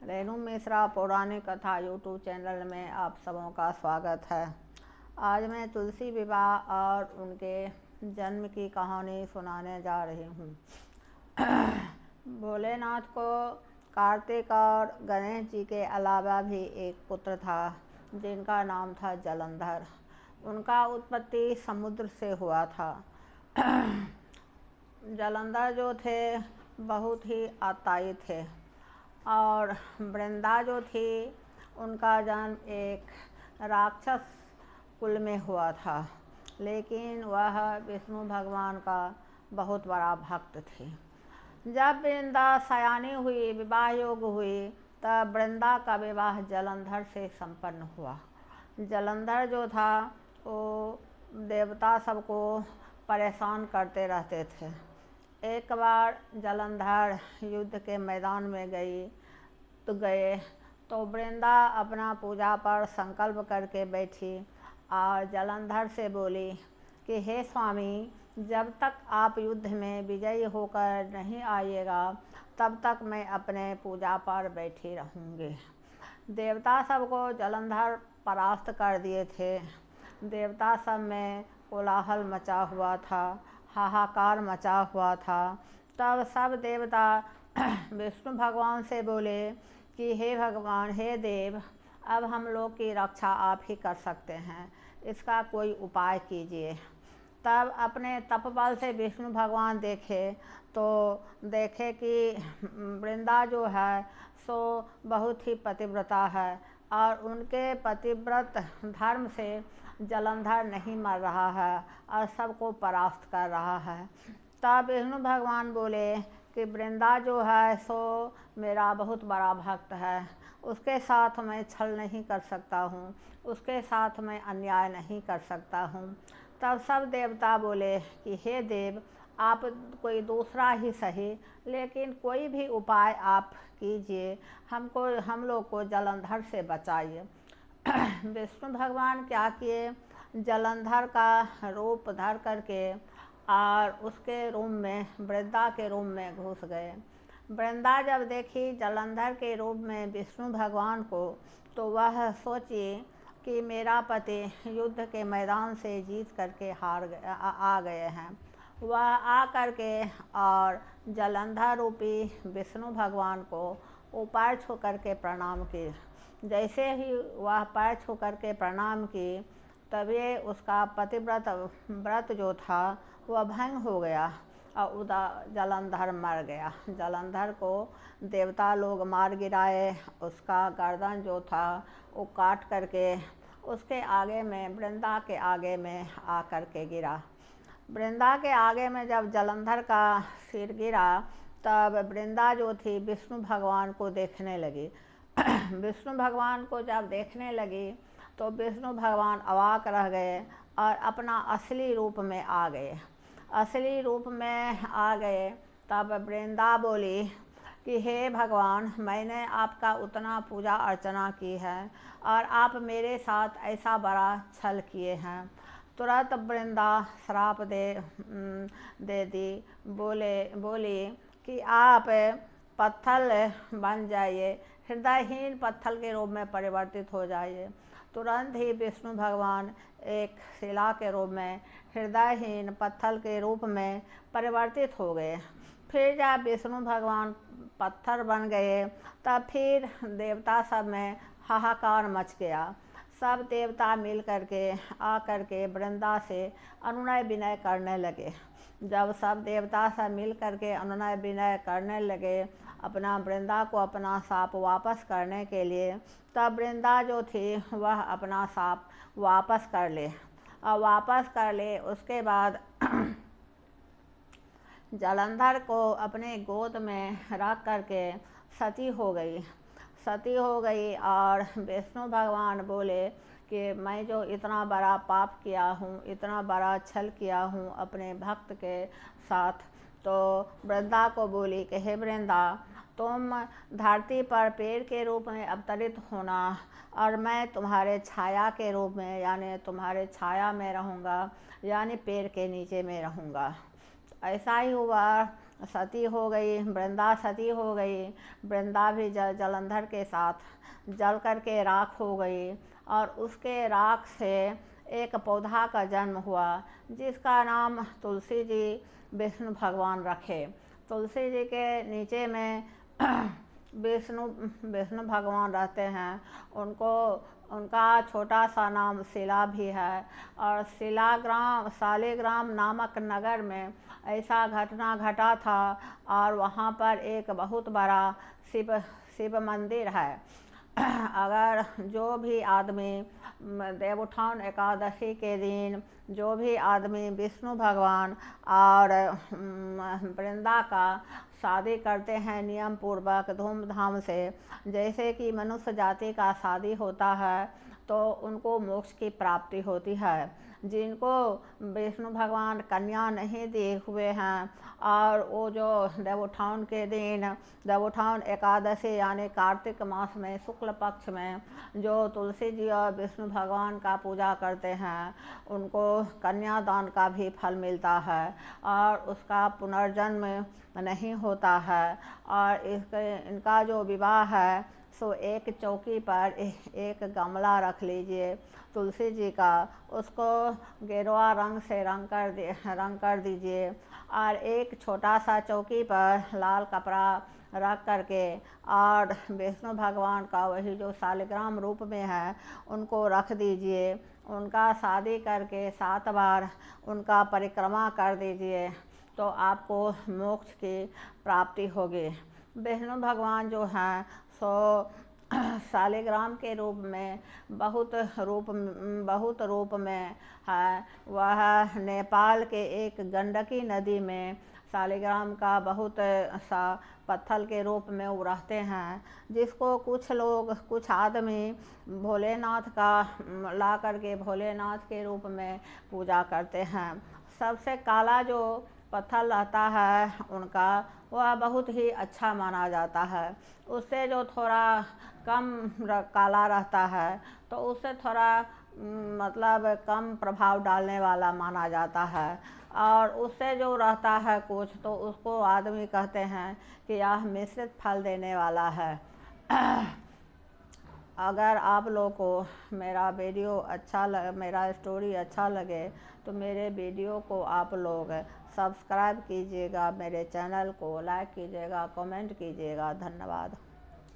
रेणु मिश्रा पौराणिक कथा YouTube channel में आप सबों का स्वागत है। आज मैं तुलसी विवाह और उनके जन्म की कहानी सुनाने जा रही हूँ। भोलेनाथ को कार्तिक और गणेश जी के अलावा भी एक पुत्र था जिनका नाम था जलंधर। उनका उत्पत्ति समुद्र से हुआ था। जलंधर जो थे बहुत ही आताई थे और वृंदा जो थी उनका जन्म एक राक्षस कुल में हुआ था, लेकिन वह विष्णु भगवान का बहुत बड़ा भक्त थी। जब वृंदा सयानी हुई, विवाह योग्य हुई, तब वृंदा का विवाह जलंधर से संपन्न हुआ। जलंधर जो था वो देवता सबको परेशान करते रहते थे। एक बार जलंधर युद्ध के मैदान में गए तो वृंदा अपना पूजा पर संकल्प करके बैठी और जलंधर से बोली कि हे स्वामी, जब तक आप युद्ध में विजयी होकर नहीं आइएगा तब तक मैं अपने पूजा पर बैठी रहूँगी। देवता सबको जलंधर परास्त कर दिए थे। देवता सब में कोलाहल मचा हुआ था, हाहाकार मचा हुआ था। तब सब देवता विष्णु भगवान से बोले कि हे भगवान, हे देव, अब हम लोग की रक्षा आप ही कर सकते हैं, इसका कोई उपाय कीजिए। तब अपने तप बल से विष्णु भगवान देखे कि वृंदा जो है सो बहुत ही पतिव्रता है और उनके पतिव्रत धर्म से जलंधर नहीं मर रहा है और सबको परास्त कर रहा है। तब विष्णु भगवान बोले कि वृंदा जो है सो मेरा बहुत बड़ा भक्त है, उसके साथ मैं छल नहीं कर सकता हूँ, उसके साथ मैं अन्याय नहीं कर सकता हूँ। तब सब देवता बोले कि हे देव, आप कोई दूसरा ही सही, लेकिन कोई भी उपाय आप कीजिए, हम लोग को जलंधर से बचाइए। विष्णु भगवान क्या किए, जलंधर का रूप धर करके और उसके रूम में, वृंदा के रूम में घुस गए। वृंदा जब देखी जलंधर के रूप में विष्णु भगवान को तो वह सोची कि मेरा पति युद्ध के मैदान से जीत करके आ गए हैं। वह आ करके और जलंधर रूपी विष्णु भगवान को वो पैर छू करके प्रणाम की। जैसे ही वह पैर छू करके प्रणाम की तभी उसका व्रत जो था वह भंग हो गया और जलंधर मर गया। जलंधर को देवता लोग मार गिराए। उसका गर्दन जो था वो काट करके उसके आगे में, वृंदा के आगे में आ करके गिरा। वृंदा के आगे में जब जलंधर का सिर गिरा तब वृंदा जो थी विष्णु भगवान को देखने लगी। विष्णु भगवान को जब देखने लगी तो विष्णु भगवान अवाक रह गए और अपना असली रूप में आ गए। असली रूप में आ गए तब वृंदा बोली कि हे भगवान, मैंने आपका उतना पूजा अर्चना की है और आप मेरे साथ ऐसा बड़ा छल किए हैं। तुरंत वृंदा श्राप दे दी। बोली कि आप पत्थर बन जाइए, हृदयहीन पत्थर के रूप में परिवर्तित हो जाइए। तुरंत ही विष्णु भगवान एक शिला के रूप में, हृदयहीन पत्थर के रूप में परिवर्तित हो गए। फिर जब विष्णु भगवान पत्थर बन गए तब फिर देवता सब में हाहाकार मच गया। सब देवता मिल करके आ करके वृंदा से अनुनय विनय करने लगे। जब सब देवता सब मिल करके अनुनय विनय करने लगे अपना वृंदा को अपना साप वापस करने के लिए, तब वृंदा जो थी वह अपना साप वापस कर ले। उसके बाद जलंधर को अपने गोद में रख करके सती हो गई और विष्णु भगवान बोले कि मैं जो इतना बड़ा पाप किया हूँ, इतना बड़ा छल किया हूँ अपने भक्त के साथ, तो वृंदा को बोली कि हे वृंदा, तुम धरती पर पेड़ के रूप में अवतरित होना और मैं तुम्हारे छाया के रूप में, यानी तुम्हारे छाया में रहूँगा, यानी पेड़ के नीचे में रहूँगा। ऐसा ही हुआ। सती हो गई, वृंदा सती हो गई। वृंदा भी जलंधर के साथ जल करके राख हो गई और उसके राख से एक पौधा का जन्म हुआ जिसका नाम तुलसी जी विष्णु भगवान रखे। तुलसी जी के नीचे में विष्णु विष्णु भगवान रहते हैं। उनको उनका छोटा सा नाम शिला भी है। और शालिग्राम नामक नगर में ऐसा घटना घटा था और वहाँ पर एक बहुत बड़ा शिव मंदिर है। अगर जो भी आदमी देवउठान एकादशी के दिन जो भी आदमी विष्णु भगवान और वृंदा का शादी करते हैं नियम पूर्वक धूमधाम से, जैसे कि मनुष्य जाति का शादी होता है, तो उनको मोक्ष की प्राप्ति होती है। जिनको विष्णु भगवान कन्या नहीं दिए हुए हैं और वो जो देवउठान के दिन, देवउठान एकादशी यानी कार्तिक मास में शुक्ल पक्ष में जो तुलसी जी और विष्णु भगवान का पूजा करते हैं, उनको कन्यादान का भी फल मिलता है और उसका पुनर्जन्म नहीं होता है। और इनका जो विवाह है सो एक चौकी पर एक गमला रख लीजिए तुलसी जी का, उसको गेरुआ रंग से रंग कर दीजिए और एक छोटा सा चौकी पर लाल कपड़ा रख करके और विष्णु भगवान का वही जो शालिग्राम रूप में है उनको रख दीजिए। उनका शादी करके 7 बार उनका परिक्रमा कर दीजिए तो आपको मोक्ष की प्राप्ति होगी। विष्णु भगवान जो हैं सो शालिग्राम के रूप में बहुत रूप में है। वह नेपाल के एक गंडकी नदी में शालिग्राम का बहुत सा पत्थर के रूप में वो रहते हैं, जिसको कुछ आदमी भोलेनाथ का ला करके भोलेनाथ के रूप में पूजा करते हैं। सबसे काला जो पत्थर रहता है उनका, वह बहुत ही अच्छा माना जाता है। उससे जो थोड़ा कम काला रहता है तो उससे थोड़ा मतलब कम प्रभाव डालने वाला माना जाता है। और उससे जो रहता है कुछ तो उसको आदमी कहते हैं कि यह मिश्रित फल देने वाला है। अगर आप लोग को मेरा स्टोरी अच्छा लगे तो मेरे वीडियो को आप लोग सब्सक्राइब कीजिएगा, मेरे चैनल को लाइक कीजिएगा, कमेंट कीजिएगा। धन्यवाद।